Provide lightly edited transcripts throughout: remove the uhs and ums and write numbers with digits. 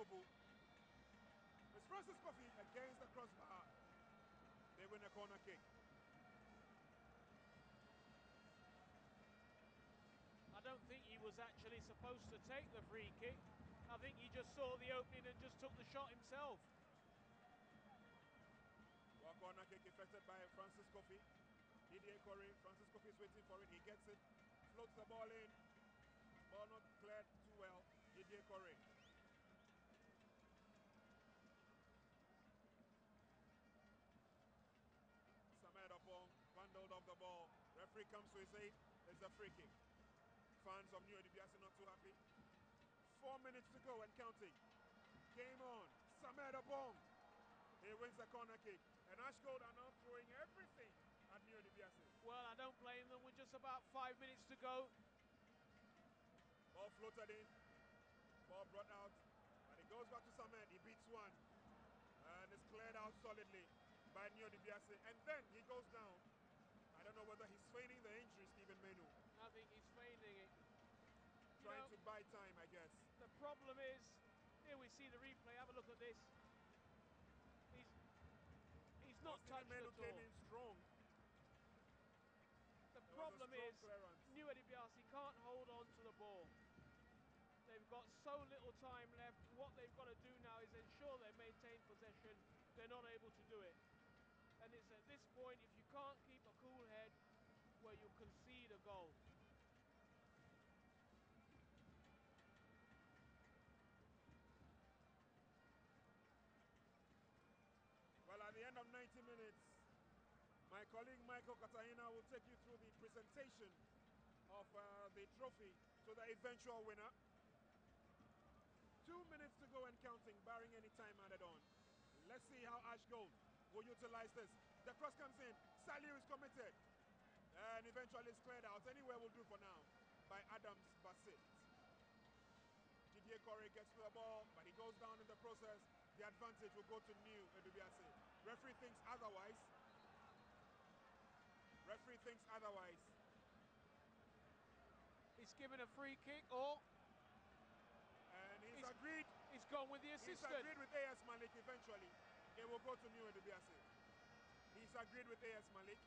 Yakubu. It's Francis Coffey against the crossbar. They win a corner kick. I don't think he was actually supposed to take the free kick. I think he just saw the opening and just took the shot himself. Well, corner kick effected by Francis Coffey. Didier Corey, Francis Coffey is waiting for it. He gets it, floats the ball in. Ball not cleared too well. Didier Corey. Samed Opong bundled off the ball. Referee comes to his aid. It's a free kick. Fans of New Edubiase not too happy. 4 minutes to go and counting. Game on. Samed Opong. He wins the corner kick. And Ashgold are now throwing everything at New Edubiase. Well, I don't blame them. With just about 5 minutes to go. Ball floated in. Ball brought out. And it goes back to Samed. He beats one. And it's cleared out solidly by New Edubiase. And then he goes down. I don't know whether he's feigning the injury, Stephen Menu. I think he's feigning it. Trying to buy time, I guess. The problem is, here we see the replay. Have a look at this. He's not touched Menu at all. came in strong. The problem is, clearance. New Edubiase can't hold on to the ball. They've got so little time left. What they've got to do now is ensure they maintain possession. They're not able to do it. And it's at this point, if you can't keep a cool head, where you concede a goal. Well, at the end of 90 minutes, my colleague Michael Katahina will take you through the presentation of the trophy to the eventual winner. 2 minutes to go and counting, barring any time added on. Let's see how Ashgold will utilize this. The cross comes in. Saliu is committed. And eventually it's cleared out. Anywhere will do for now by Adams Basit. Didier Corey gets to the ball, but he goes down in the process. The advantage will go to New Edubiase. Referee thinks otherwise. Referee thinks otherwise. He's given a free kick, or... And he's agreed. He's gone with the assistant. He's agreed with A.S. Malik eventually. It will go to New Edubiase. He's agreed with A.S. Malik.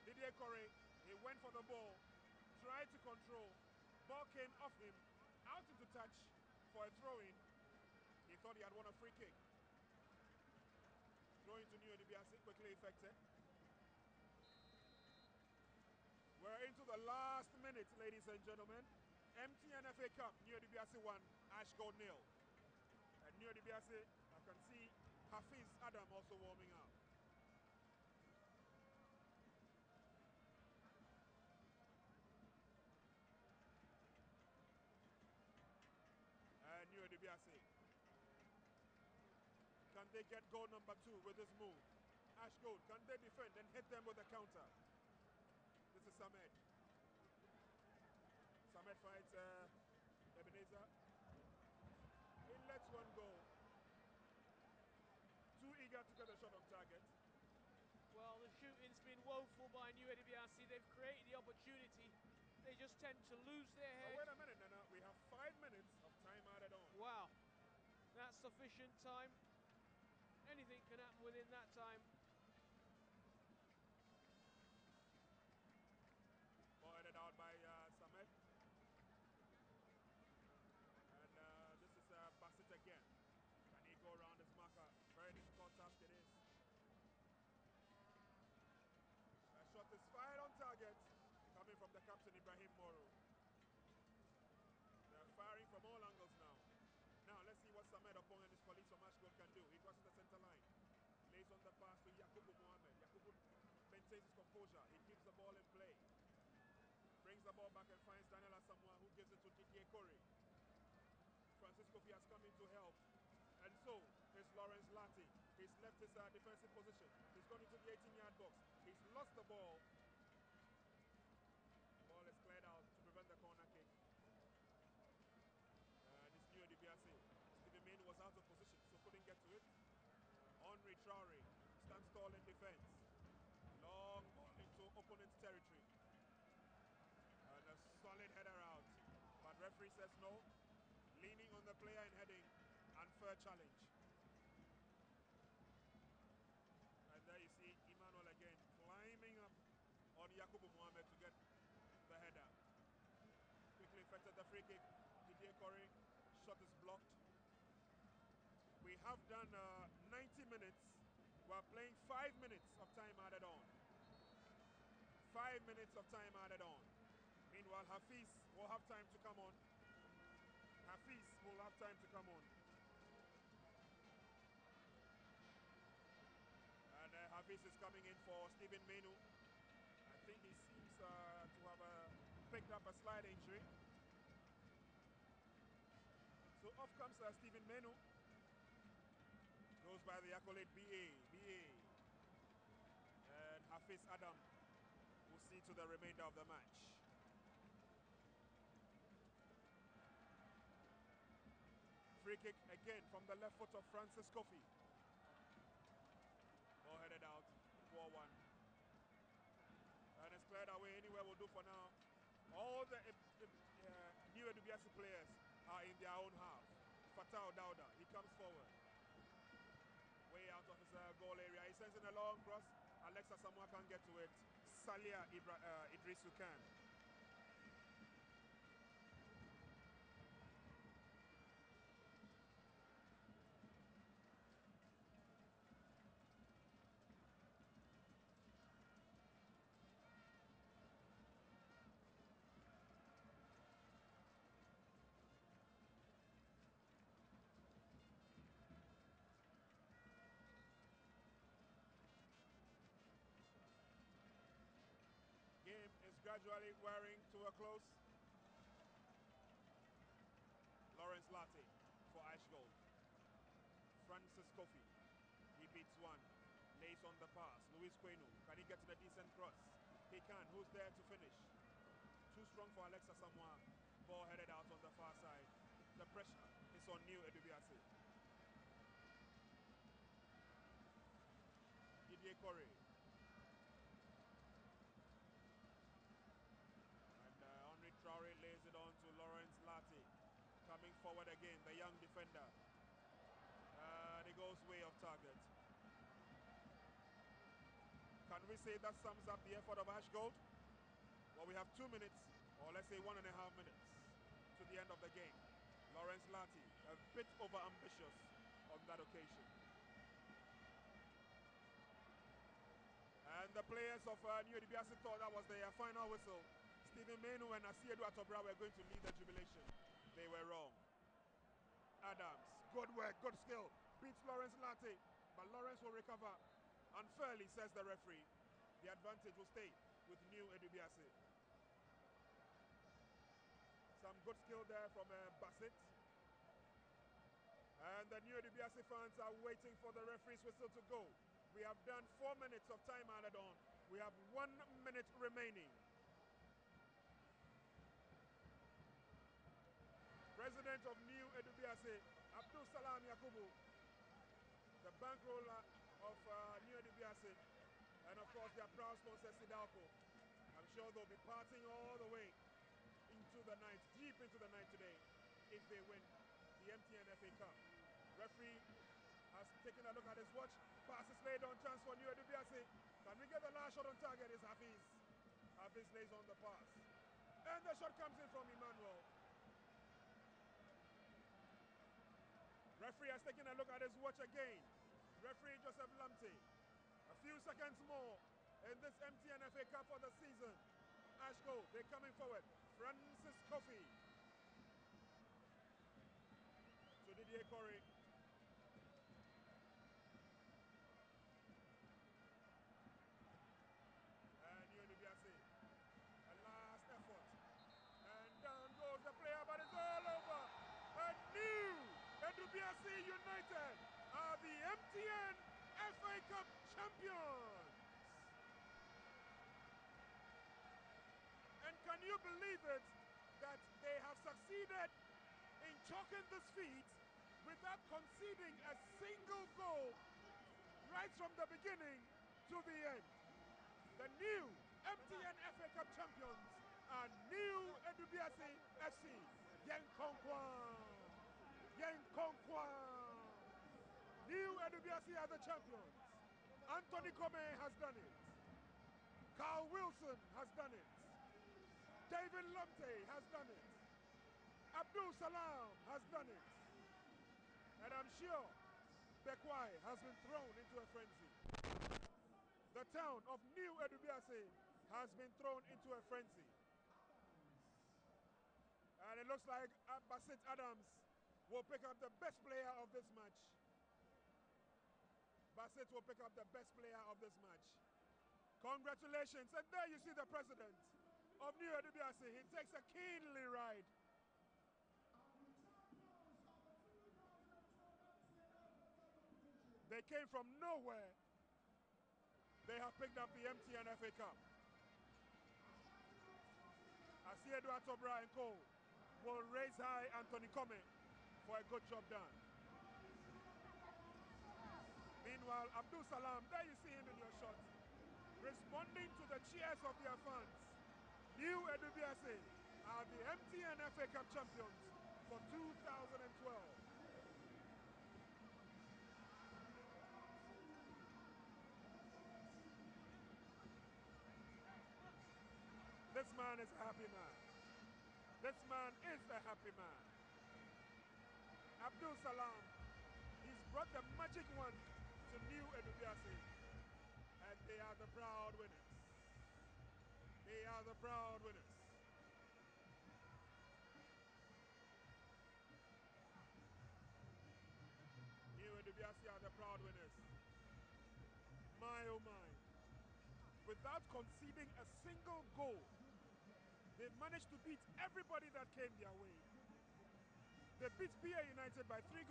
Didier Corey, he went for the ball, tried to control. Ball came off him, out into touch for a throw-in. He thought he had won a free kick. Throw-in to New Edubiase, quickly effected. We're into the last minute, ladies and gentlemen. MTN FA Cup, New Edubiase 1, Ashgold 0. And New Edubiase, I can see Hafiz Adam also warming up. And New Edubiase. Can they get goal number 2 with this move? Ashgold, can they defend and hit them with a counter? This is Samed. Samed fights Ebenezer. He lets one go. Too eager to get a shot on target. Well, the shooting's been woeful by New Edubiase. They've created the opportunity. They just tend to lose their head. Oh, wait a minute, Nana. We have 5 minutes of time added on. Wow. That's sufficient time. Anything can happen within that time. Ball headed out by Samed. And this is Bassett again. Can he go around his marker? Very difficult task it is. A shot is fired on target, coming from the captain Ibrahim Moro. They're firing from all angles now. Now let's see what Samed Opong and his colleagues from Ashgold can do. He crosses the center line. Lays on the pass to Yakubu Mohammed. Yakubu maintains his composure. He keeps the ball in play. Brings the ball back and finds Daniel Asamoah, who gives it to Didier Corey. Francis Coffey has come in to help. And so is Lawrence Lati. He's left his defensive position. He's gone into the 18-yard box. He's lost the ball. Ball is cleared out to prevent the corner kick. And it's New Edubiase. Stephen Main was out of position, so couldn't get to it. Henri Traore stands tall in defense. Long ball into opponent's territory. And a solid header out. But referee says no. Leaning on the player and heading. Unfortunately. unfair challenge. And there you see Emmanuel again climbing up on Yakubu Mohamed to get the header. Quickly infected the free kick. Didier Corey, shot is blocked. We have done 90 minutes. We are playing 5 minutes of time added on. 5 minutes of time added on. Meanwhile, Hafiz will have time to come on. Hafiz will have time to come on. And Hafiz is coming in for Stephen Menu. I think he seems to have picked up a slight injury. So off comes Stephen Menu. Goes by the accolade BA. And Hafiz Adam will see to the remainder of the match. Free kick again from the left foot of Francis Kofi. Ball headed out, 4-1. And it's cleared away. Anywhere will do for now. All the new Edubiase players are in their own half. Fatau Dauda, he comes forward. Way out of his goal area. He sends in a long cross. Alexa Samoa can't get to it. Salia Idrisu can. Game is gradually wearing to a close. Lawrence Latte for Ashgold. Francis Kofi, he beats one. Lays on the pass. Luis Quenu, can he get to the decent cross? He can. Who's there to finish? Too strong for Alexa Samoa. Ball headed out on the far side. The pressure is on new Edubiase. Didier Corey. Henri Traore lays it on to Lawrence Latte. Coming forward again, the young defender. And he goes way off target. Can we say that sums up the effort of Ashgold? Well, we have 2 minutes, or let's say 1.5 minutes to the end of the game. Lawrence Latte, a bit over ambitious on that occasion. And the players of New Edubiase thought that was their final whistle. Stephen Menu and Asiedu Atobra were going to lead the jubilation. They were wrong. Adams, good work, good skill. Beats Lawrence Latte, but Lawrence will recover. Unfairly, says the referee. The advantage will stay with New Edubiase. Some good skill there from Bassett. And the New Edubiase fans are waiting for the referee's whistle to go. We have done 4 minutes of time added on. We have 1 minute remaining. President of New Edubiase, Abdul Salam Yakubu, the bankroller of New Edubiase, and of course their proud sponsor Sidalco. I'm sure they'll be partying all the way into the night, deep into the night today, if they win the MTN FA Cup. Referee has taken a look at his watch. Pass is laid on, chance for New Edubiase. Can we get the last shot on target? Is Hafiz. Hafiz lays on the pass. And the shot comes in from Emmanuel. Referee has taken a look at his watch again. Referee Joseph Lamte. A few seconds more in this MTN FA Cup for the season. Ashgold, they're coming forward. Francis Kofi. To Didier Corey. And New Edubiase. A last effort. And down goes the player, but it's all over. And New Edubiase United are the MTN FA Cup champions. And can you believe it that they have succeeded in chalking this feat without conceding a single goal right from the beginning to the end? The new MTN FA Cup champions are New Edubiase FC. Yen Konkwa! Yen Konkwa! Edubiase are the champions. Anthony Comey has done it. Carl Wilson has done it. David Lumte has done it. Abdul Salam has done it. And I'm sure Bekwai has been thrown into a frenzy. The town of New Edubiase has been thrown into a frenzy. And it looks like Bassett Adams will pick up the best player of this match. Bassett will pick up the best player of this match. Congratulations. And there you see the president of New Edubiase. He takes a keenly ride. They came from nowhere. They have picked up the MTN FA Cup. Asiedu Atobra and Co will raise high Anthony Comey for a good job done. Meanwhile, Abdul Salam, there you see him in your shot, responding to the cheers of their fans. New Edubiase are the MTN FA Cup champions for 2012. This man is a happy man. This man is a happy man. Abdul Salam, he's brought the magic wand to New Edubiase, and they are the proud winners. They are the proud winners. New Edubiase are the proud winners. My oh my. Without conceding a single goal, they managed to beat everybody that came their way. They beat PA United by 3-0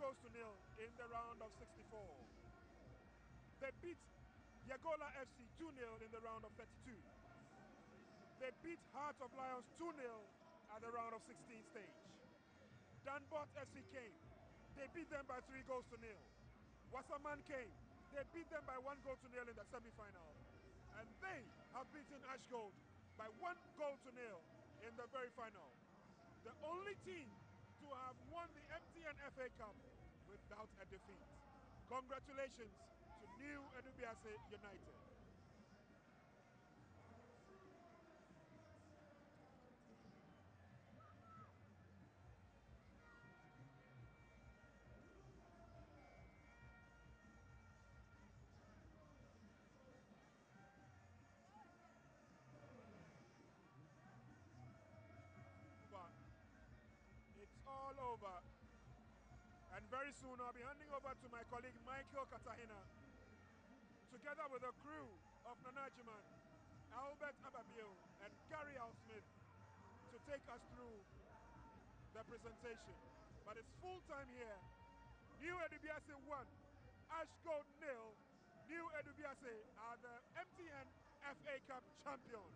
in the round of 64. They beat Yagola FC 2-0 in the round of 32. They beat Heart of Lions 2-0 at the round of 16 stage. Danbot FC came. They beat them by 3-0. Wasserman came. They beat them by 1-0 in the semi-final. And they have beaten Ashgold by 1-0 in the very final. The only team to have won the MTN FA Cup without a defeat. Congratulations to New Edubiase United. It's all over. And very soon I'll be handing over to my colleague Michael Katahina, together with a crew of Nanajiman, Albert Ababio, and Gary Al Smith, to take us through the presentation. But it's full time here. New Edubiase 1, Ashgold 0. New Edubiase are the MTN FA Cup champions.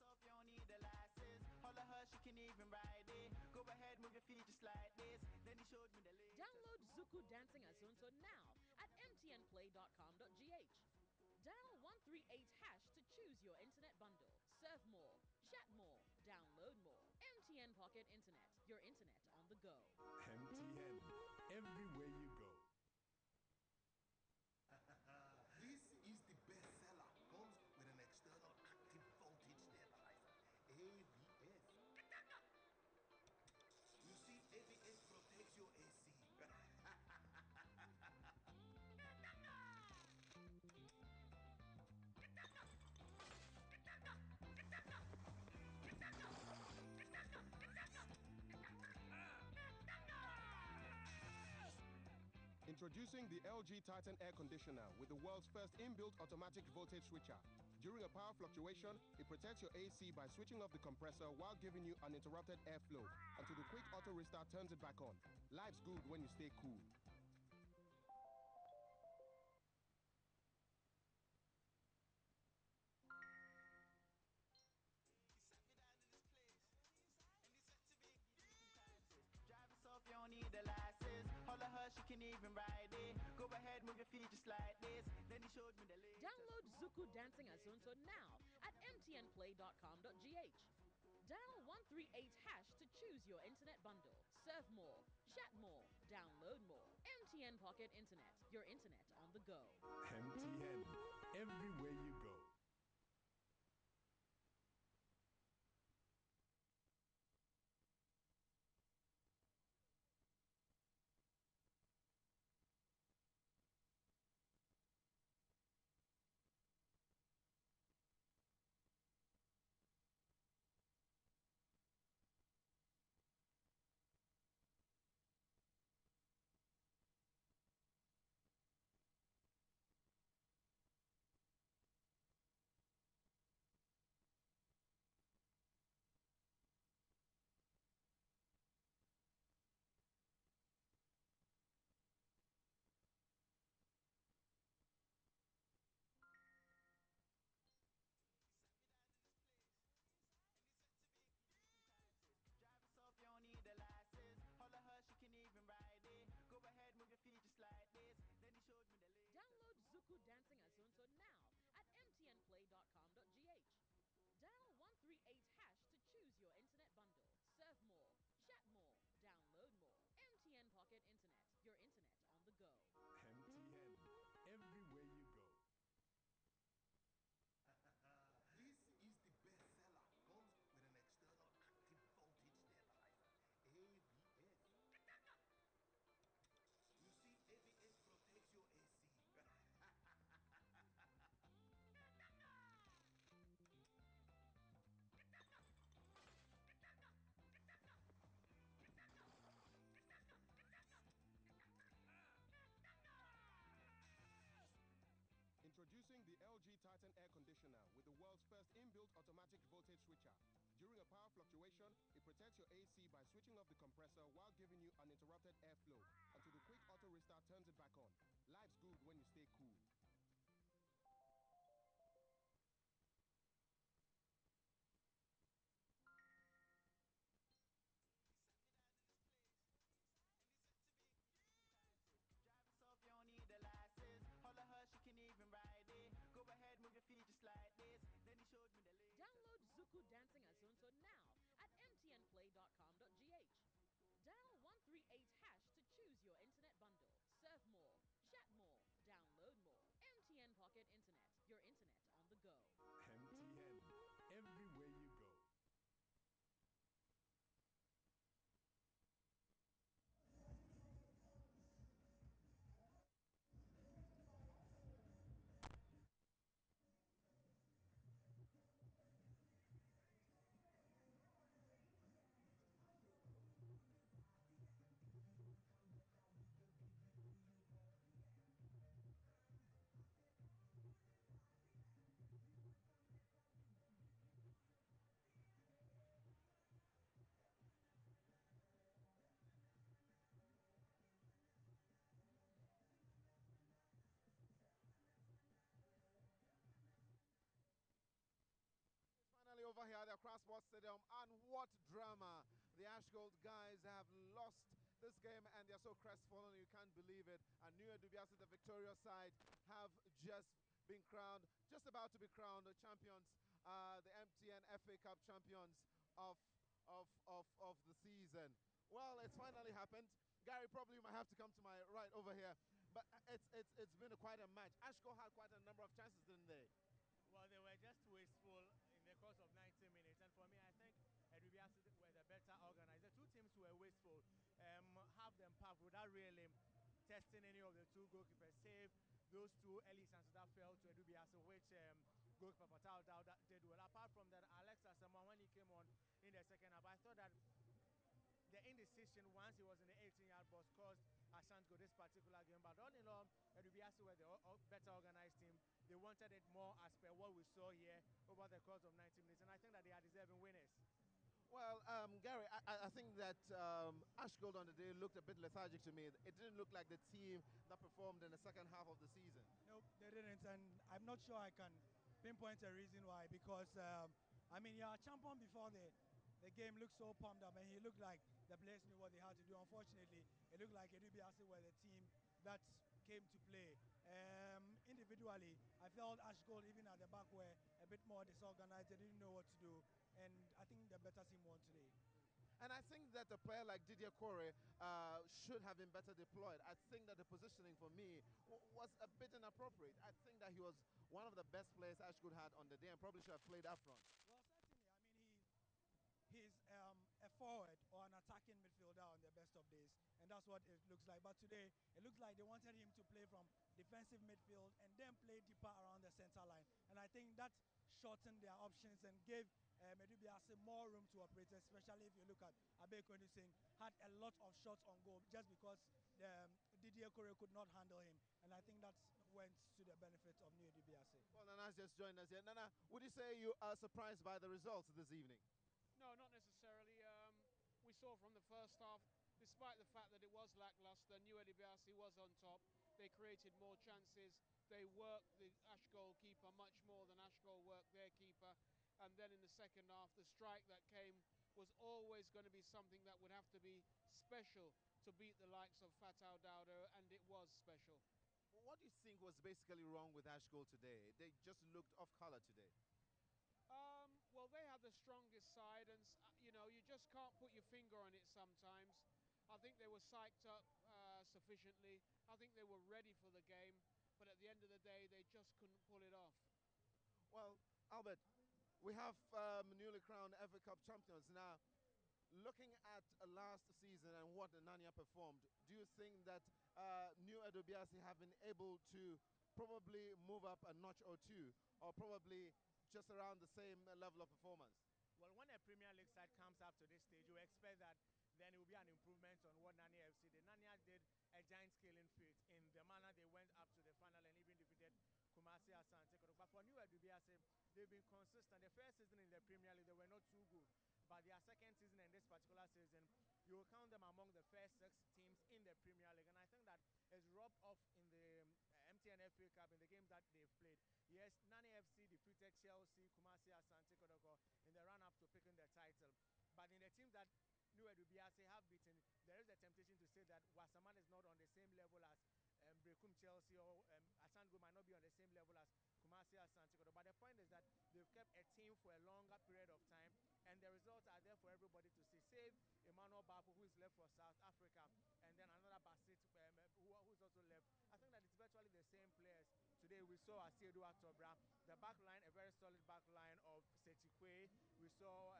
You don't need a license. Holla her, she can even ride it. Go ahead, move your feet just like this. Then he showed me the latest. Download Zuku Dancing Asunto now at mtnplay.com.gh. Dial 138 hash to choose your internet bundle. Surf more, chat more, download more. MTN Pocket Internet, your internet on the go. MTN, everywhere you go. This is the bestseller. Comes with an external active voltage stabilizer. AVS. You see, AVS protects your AC. Introducing the LG Titan air conditioner with the world's first inbuilt automatic voltage switcher. During a power fluctuation, it protects your AC by switching off the compressor while giving you uninterrupted airflow until the quick auto restart turns it back on. Life's good when you stay cool. You don't need the license. Holla her, she can even ride it. Go ahead, move your feet just like this. Then he showed me the latest. Download Zuku Dancing Azonto now at mtnplay.com.gh. Dial 138 hash to choose your internet bundle. Surf more, chat more, download more. MTN Pocket Internet, your internet on the go. MTN, everywhere you go. You don't need the license. Holla her, she can even ride it. Go ahead, move your feet just like this. Then he showed me the latest. Download Zuku Dancing Azonto now at mtnplay.com.gh. Dial 138 hash to choose your internet bundle. Surf more, chat more, download more. MTN Pocket Internet, your internet on the go. MTN, everywhere you go. This is the bestseller. Comes with an external active voltage nebulizer. AVS. You see, AVS protects your AC. Introducing the LG Titan air conditioner with the world's first inbuilt automatic voltage switcher. During a power fluctuation, it protects your AC by switching off the compressor while giving you uninterrupted airflow until the quick auto restart turns it back on. Life's good when you stay cool. You don't need the license. Holla her, she can even ride it. Go ahead, move your feet just like this. Then he showed me the latest. Download Zuku Dancing Azonto now at mtnplay.com.gh. Dial 138 hash to choose your internet bundle. Surf more, chat more, download more. MTN Pocket Internet, your internet on the go. MTN, everywhere you go. Finally over here at the Crossport Stadium, and what drama. The Ashgold guys have lost this game and they're so crestfallen you can't believe it. And New Edubiase, the victorious side, have just been crowned, just about to be crowned the champions, the MTN FA Cup champions of the season. Well, it's finally happened. Gary, probably you might have to come to my right over here, but it's been quite a match. Ashgold had quite a number of chances, didn't they? Well, they were just wasteful in the course of 90 minutes. And for me, I think Edubiase were the better organized. The two teams were wasteful, half them puffed without really testing any of the two goalkeepers, save those two early chances that fell to Edubiase, which goalkeeper Patal Dawda did well. Apart from that, Alex Asamoah, when he came on in the second half, I thought that the the indecision once he was in the 18-yard box caused Ashgold this particular game. But all in all, Edubiase were the better organized team. They wanted it more as per what we saw here over the course of 90 minutes, and I think that they are deserving winners. Well, Gary, I think that Ashgold on the day looked a bit lethargic to me. It didn't look like the team that performed in the second half of the season. Nope, they didn't, and I'm not sure I can pinpoint a reason why, because, I mean, yeah, champion before the game looked so pumped up, and he looked like the players knew what they had to do. Unfortunately, it looked like Edubiase were the team that came to play. Individually, I felt Ashgold, even at the back, were a bit more disorganized. They didn't know what to do, and I think the better team won today. And I think that a player like Didier Kore should have been better deployed. I think that the positioning for me was a bit inappropriate. I think that he was one of the best players Ashgold had on the day and probably should have played up front. Well, certainly. I mean, he's a forward or an attacking midfielder on the best of days, and that's what it looks like. But today, it looks like they wanted him to play from defensive midfield and then play deeper around the center line. And I think that shortened their options and gave Edubiase more room to operate, especially if you look at Abekwenu Singh had a lot of shots on goal just because Didier Kore could not handle him. And I think that went to the benefit of New Edubiase. Well, Nana's just joined us here. Nana, would you say you are surprised by the results this evening? No, not necessarily. We saw from the first half, despite the fact that it was lackluster, New Edubiase was on top. They created more chances. They worked the Ashgold keeper much more than Ashgold worked their keeper. And then in the second half, the strike that came was always going to be something that would have to be special to beat the likes of Fatal Dawda, and it was special. What do you think was basically wrong with Ashgold today? They just looked off color today. Well, they have the strongest side, and you know, you just can't put your finger on it sometimes. I think they were psyched up sufficiently. I think they were ready for the game, but at the end of the day, they just couldn't pull it off. Well, Albert, we have newly crowned FA Cup champions now. Looking at last season and what the Nanya performed, do you think that New Edubiase have been able to probably move up a notch or two, or probably just around the same level of performance? Well, when a Premier League side comes up to this stage, you expect that then it will be an improvement on what Nanya FC did. Nanya did a giant scaling feat in the manner they went up to the final and even defeated Kumasi Asante. But for New Edubiase, they've been consistent. The first season in the Premier League, they were not too good. But their second season and this particular season, you will count them among the first 6 teams in the Premier League. And I think that is rubbed off in the MTN FA Cup in the games that they've played. Yes, Nani FC defeated Chelsea, Kumasi Asante Kotoko in the run-up to picking the title. But in the teams that New Edubiase have beaten, there is a temptation to say that Wasaman is not on the same level as Brekum Chelsea, or Ashgold might not be on the same level as Kumasi Asante Kotoko. But the point is that they've kept a team for a longer period of time, and the results are there for everybody to see. Save Emmanuel Bapu, who is left for South Africa, and then another Basit who's also left. I think that it's virtually the same players. Today we saw Asiedu Atobra, the back line, a very solid back line of Setikwe. We saw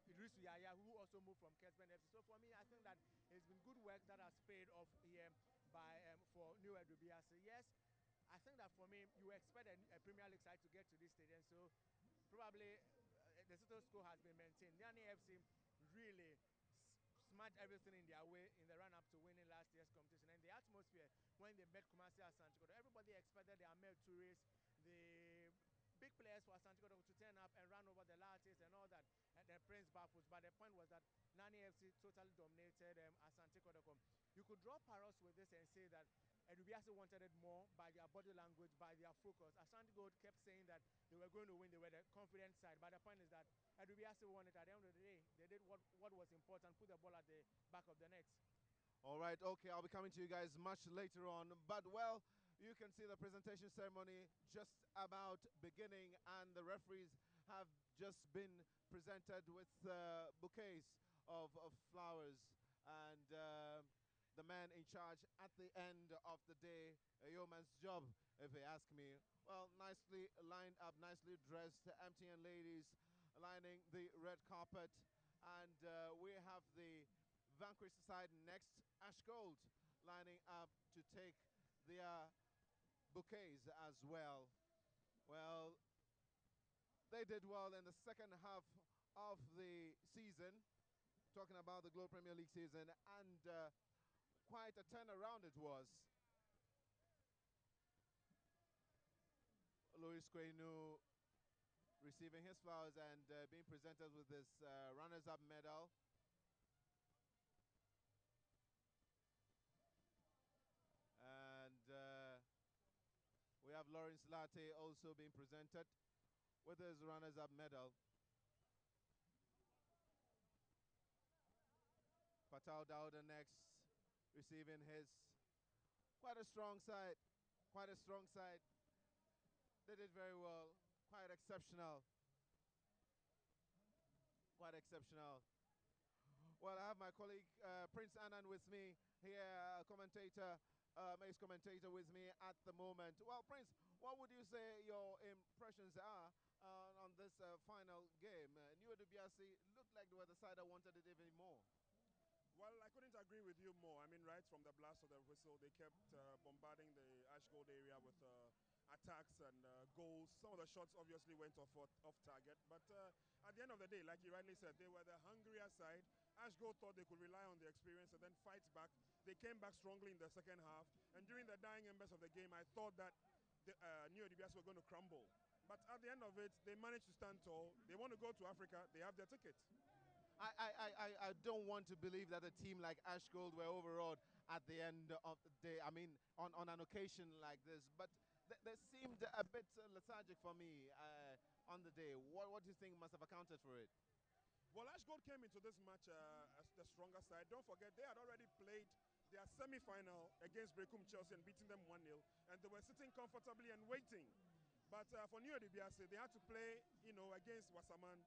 Idris Yaya, who also moved from Kesben FC. So for me, I think that it's been good work that has paid off here by for New Edubiase. Yes, I think that for me, you expect a Premier League side to get to this stage, and so probably the status quo has been maintained. Nani FC really smashed everything in their way in the run-up to winning last year's competition. And the atmosphere when they met Kumasi Asante Kotoko, everybody expected the Ahmed Touris, the big players for Asante Kotoko to turn up and run over the Lattes and all that, and the Prince Bafus. But the point was that Nani FC totally dominated Asante Kotoko. You could draw parallels with this and say that Edubiase wanted it more by their body language, by their focus. Ashgold kept saying that they were going to win, they were the confident side. But the point is that Edubiase won it. At the end of the day, they did what was important, put the ball at the back of the net. All right, okay, I'll be coming to you guys much later on. But, well, you can see the presentation ceremony just about beginning, and the referees have just been presented with bouquets of flowers. And the man in charge at the end of the day, a yeoman's job, if you ask me. Well, nicely lined up, nicely dressed, MTN ladies lining the red carpet. And we have the vanquished side next, Ashgold, lining up to take their bouquets as well. Well, they did well in the second half of the season. talking about the Globe Premier League season, and quite a turnaround it was. Louis Quenu receiving his flowers and being presented with this runners-up medal. And we have Lawrence Latte also being presented with his runners-up medal. Patal Dowda next, receiving his quite a strong side. They did very well, quite exceptional. Well, I have my colleague Prince Annan with me here, commentator, ace commentator with me at the moment. Well, Prince, what would you say your impressions are on this final game? New Edubiase looked like they were the side that wanted it even more. Well, I couldn't agree with you more. I mean, right from the blast of the whistle, they kept bombarding the Ashgold area with attacks and goals. Some of the shots obviously went off target, but at the end of the day, like you rightly said, they were the hungrier side. Ashgold thought they could rely on the experience and then fight back. They came back strongly in the second half, and during the dying embers of the game, I thought that the New Edubiase were going to crumble. But at the end of it, they managed to stand tall. They want to go to Africa. They have their ticket. I don't want to believe that a team like Ashgold were overawed at the end of the day. I mean, on an occasion like this, but they seemed a bit lethargic for me on the day. What do you think must have accounted for it? Well, Ashgold came into this match as the stronger side. Don't forget, they had already played their semi-final against Brekum Chelsea and beating them 1-0, and they were sitting comfortably and waiting. But for New Edubiase, they had to play, against Wasaman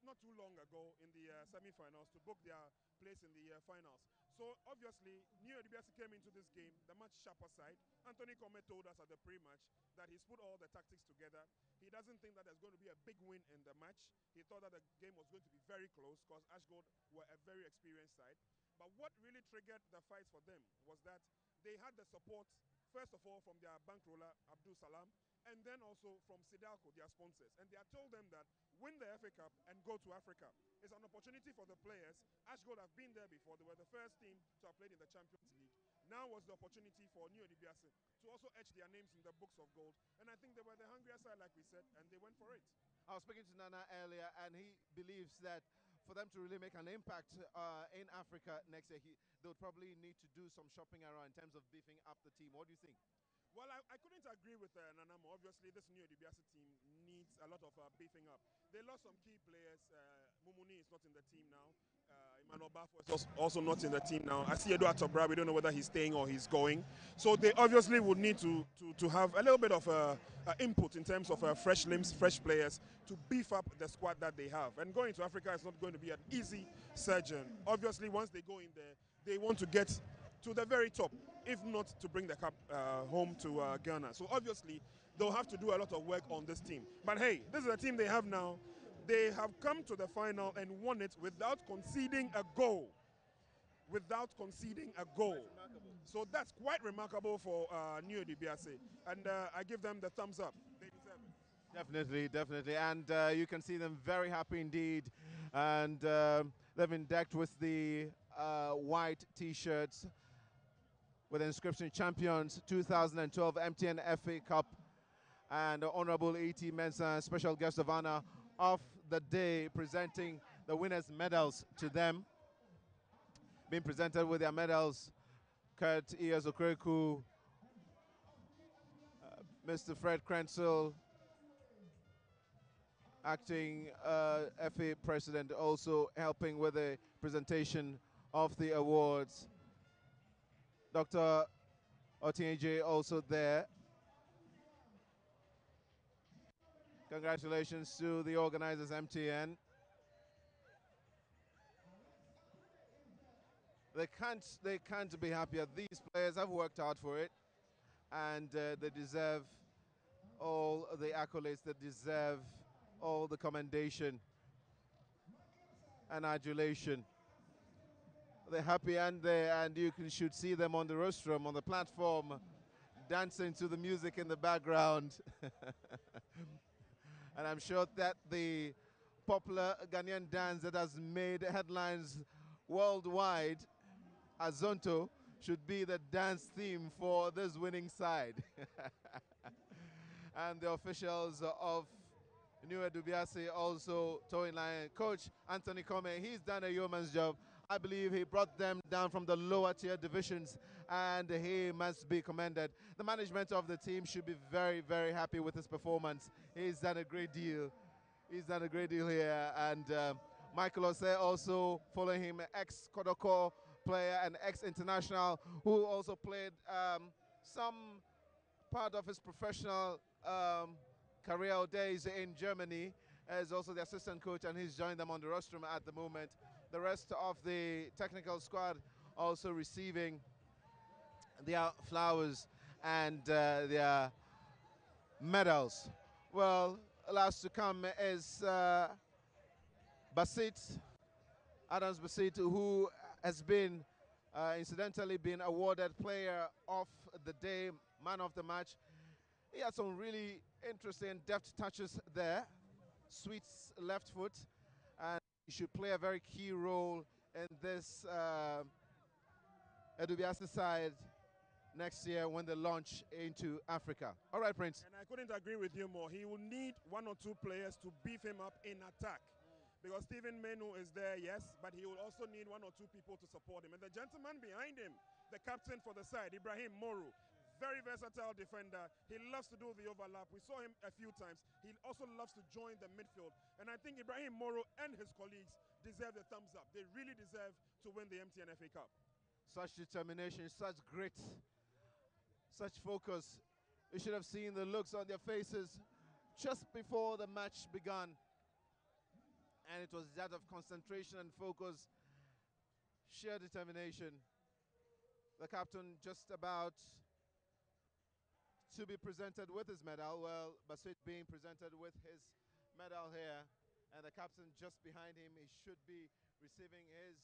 not too long ago in the semi-finals to book their place in the finals. So obviously, New Edubiase came into this game the much sharper side. Anthony Kome told us at the pre-match that he's put all the tactics together. He doesn't think that there's going to be a big win in the match. He thought that the game was going to be very close because Ashgold were a very experienced side. But what really triggered the fights for them was that they had the support, first of all, from their bankroller, Abdul Salam, and then also from Sidalco, their sponsors. And they had told them that win the FA Cup and go to Africa. It's an opportunity for the players. Ashgold have been there before. They were the first team to have played in the Champions League. Now was the opportunity for New Edubiase to also etch their names in the books of gold. And I think they were the hungrier side, like we said, and they went for it. I was speaking to Nana earlier, and he believes that for them to really make an impact in Africa next year, they would probably need to do some shopping around in terms of beefing up the team. What do you think? Well, I couldn't agree with Nanamo. Obviously, this New Edubiase team needs a lot of beefing up. They lost some key players. Mumuni is not in the team now. Emmanuel Bafo is also not in the team now. I see Edu Atobra. We don't know whether he's staying or he's going. So they obviously would need to have a little bit of input in terms of fresh limbs, fresh players to beef up the squad that they have. And going to Africa is not going to be an easy surgeon. Obviously, once they go in there, they want to get to the very top, if not to bring the cup home to Ghana. So obviously, they'll have to do a lot of work on this team. But hey, this is the team they have now. They have come to the final and won it without conceding a goal. So that's quite remarkable for New Edubiase. And I give them the thumbs up. They deserve it. Definitely. And you can see them very happy indeed. And they've been decked with the white T-shirts with the inscription Champions 2012 MTN FA Cup. And the Honorable E.T. Mensah, special guest of honor of the day, presenting the winners' medals to them. Being presented with their medals, Kurt Iyazokreku, Mr. Fred Krenzel, acting FA president, also helping with the presentation of the awards. Dr. Otienje also there. Congratulations to the organizers, MTN. They can't be happier. These players have worked hard for it, and they deserve all the accolades. They deserve all the commendation and adulation. They're happy, and you should see them on the rostrum, on the platform, dancing to the music in the background. And I'm sure that the popular Ghanaian dance that has made headlines worldwide, Azonto should be the dance theme for this winning side. And the officials of New Edubiase also towing line. Coach Anthony Come, he's done a yeoman's job. I believe he brought them down from the lower tier divisions, and he must be commended. The management of the team should be very, very happy with his performance. He's done a great deal. He's done a great deal here. And Michael Ose also following him, ex-Kodoko player and ex-international, who also played some part of his professional career days in Germany, as also the assistant coach, and he's joined them on the rostrum at the moment. The rest of the technical squad also receiving their flowers and their medals. Well, last to come is Basit, Adams Basit, who has been incidentally been awarded player of the day, man of the match. He had some really interesting deft touches there. Sweet's left foot, and he should play a very key role in this Edubiase side next year when they launch into Africa. All right, Prince. And I couldn't agree with you more. He will need one or two players to beef him up in attack. Because Stephen Menu is there, yes, but he will also need one or two people to support him. And the gentleman behind him, the captain for the side, Ibrahim Moru, very versatile defender. He loves to do the overlap. We saw him a few times. He also loves to join the midfield. And I think Ibrahim Moru and his colleagues deserve the thumbs up. They really deserve to win the MTN FA Cup. Such determination, such grit, such focus. You should have seen the looks on their faces just before the match began. And it was that of concentration and focus, sheer determination. The captain just about to be presented with his medal. Well, Basit being presented with his medal here, and the captain just behind him. He should be receiving his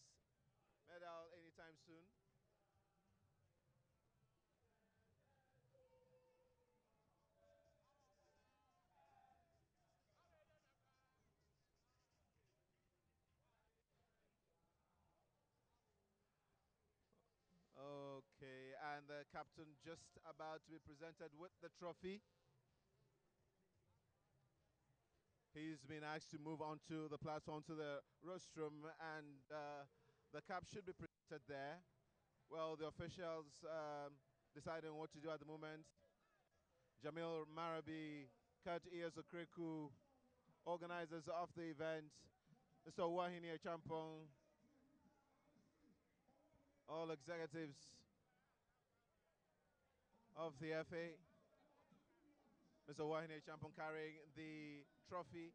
medal anytime soon. Okay, and the captain just about to be presented with the trophy. He's been asked to move onto the platform, to the rostrum, and the cap should be presented there. Well, the officials deciding what to do at the moment. Jamil Marabi, Kurt Iyazokreku, organizers of the event, Mr. Wahine Champong, all executives of the FA. Mr. Wahine Champong carrying the trophy.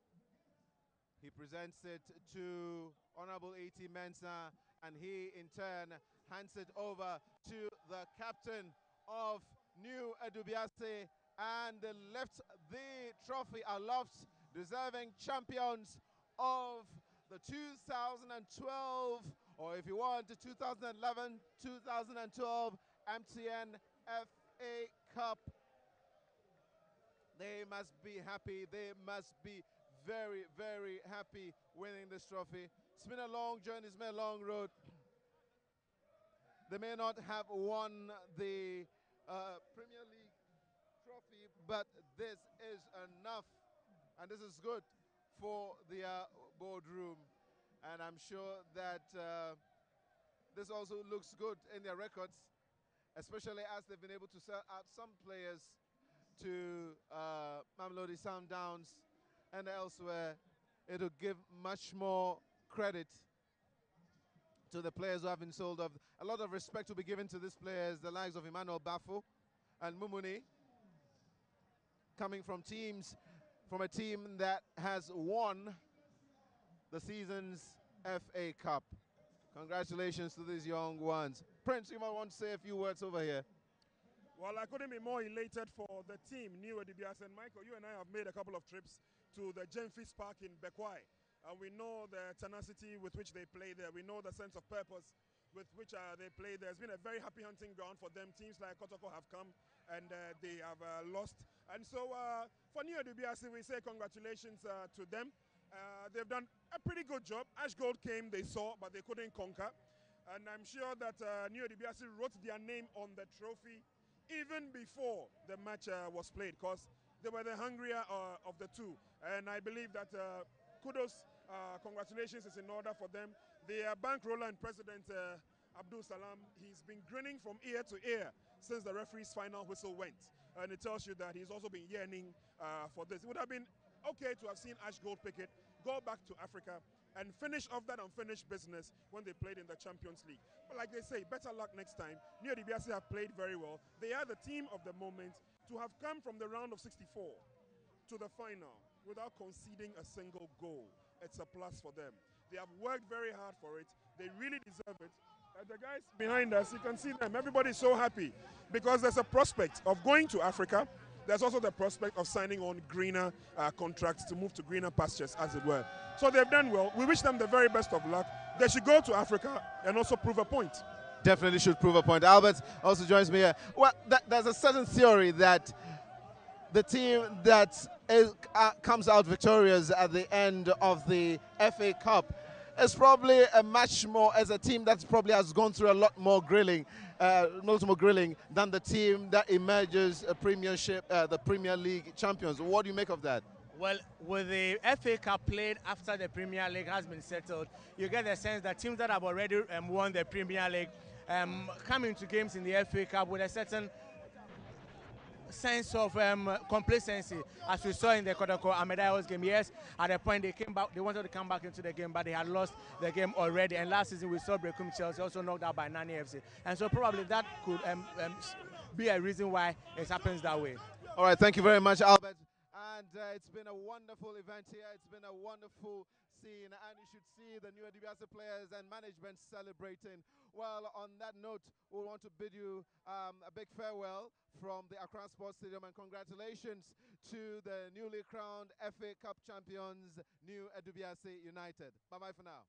He presents it to Honorable A.T. Mensah, and he in turn hands it over to the captain of New Edubiase, and they left the trophy aloft, deserving champions of the 2012, or if you want, the 2011-2012 MTN FA Cup. They must be happy. They must be very, very happy winning this trophy. It's been a long journey. It's been a long road. They may not have won the Premier League trophy, but this is enough, and this is good for the boardroom. And I'm sure that this also looks good in their records, especially as they've been able to sell out some players to Mamelodi Sundowns and elsewhere. It'll give much more credit to the players who have been sold off. A lot of respect will be given to these players, the likes of Emmanuel Bafo and Mumuni, coming from a team that has won the season's FA Cup. Congratulations to these young ones. Prince, you might want to say a few words over here. Well, I couldn't be more elated for the team, New Edubiase. And Michael, you and I have made a couple of trips to the Gemfis Park in Bekwai. And we know the tenacity with which they play there. We know the sense of purpose with which they play there. It's been a very happy hunting ground for them. Teams like Kotoko have come and they have lost. And so for New Edubiase, we say congratulations to them. They've done a pretty good job. Ashgold came, they saw, but they couldn't conquer. And I'm sure that New Edubiase wrote their name on the trophy even before the match was played, because they were the hungrier of the two. And I believe that kudos, congratulations is in order for them. The bankroller and president, Abdul Salam, he's been grinning from ear to ear since the referee's final whistle went. And it tells you that he's also been yearning for this. It would have been okay to have seen Ashgold pick it, go back to Africa, and finish off that unfinished business when they played in the Champions League. But like they say, better luck next time. New Edubiase have played very well. They are the team of the moment. To have come from the round of 64 to the final without conceding a single goal, it's a plus for them. They have worked very hard for it. They really deserve it. The guys behind us, you can see them. Everybody's so happy because there's a prospect of going to Africa. There's also the prospect of signing on greener contracts to move to greener pastures, as it were. So they've done well. We wish them the very best of luck. They should go to Africa and also prove a point. Definitely should prove a point. Albert also joins me here. Well, there's a certain theory that the team that comes out victorious at the end of the FA Cup is probably a much more, as a team that probably has gone through a lot more grilling, than the team that emerges a Premiership, the Premier League champions. What do you make of that? Well, with the FA Cup played after the Premier League has been settled, you get the sense that teams that have already won the Premier League come into games in the FA Cup with a certain sense of complacency, as we saw in the Kodako Amedaio's game. Yes, at a point they came back, they wanted to come back into the game, but they had lost the game already. And last season we saw Brekum Chelsea also knocked out by Nani FC, and so probably that could be a reason why it happens that way. All right, thank you very much, Albert. And it's been a wonderful event here. It's been a wonderful scene, and you should see the New Edubiase players and management celebrating. Well, on that note, we want to bid you a big farewell from the Accra Sports Stadium, and congratulations to the newly crowned FA Cup champions, New Edubiase United. Bye-bye for now.